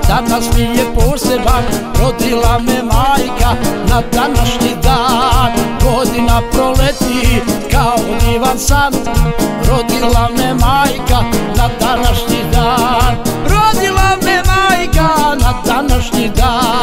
Danas mi je poseban, rodila me majka na današnji dan. Godina proleti kao divan san, rodila me majka na današnji dan. Rodila me majka na današnji dan.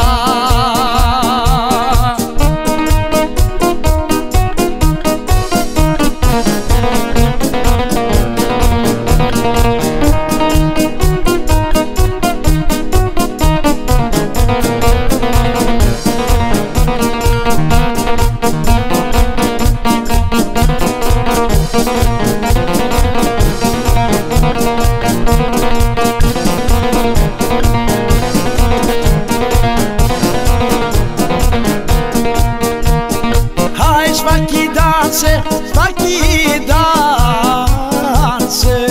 Svaki dan se, svaki dan se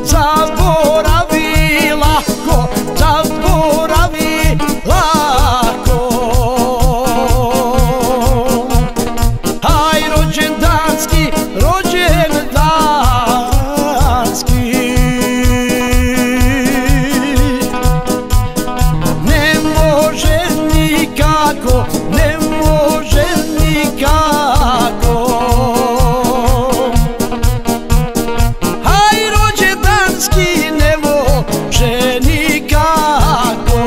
zaboravi lako, zaboravi lako. Aj rođendanski, rođendanski, ne može nikako, ne može nikako. Aj rođendanski ne može nikako.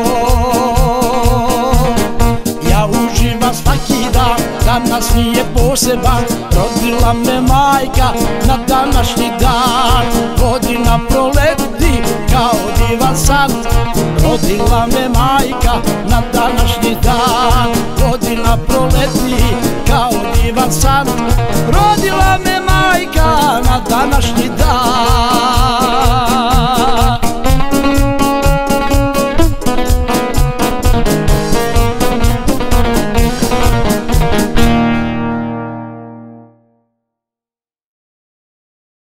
Ja uživam svaki dan, danas mi je poseban, rodila me majka na današnji dan. Godina proleti kao divan san, rodila me majka na današnji dan. Godina proleti kao divan san, rodila me majka na današnji dan.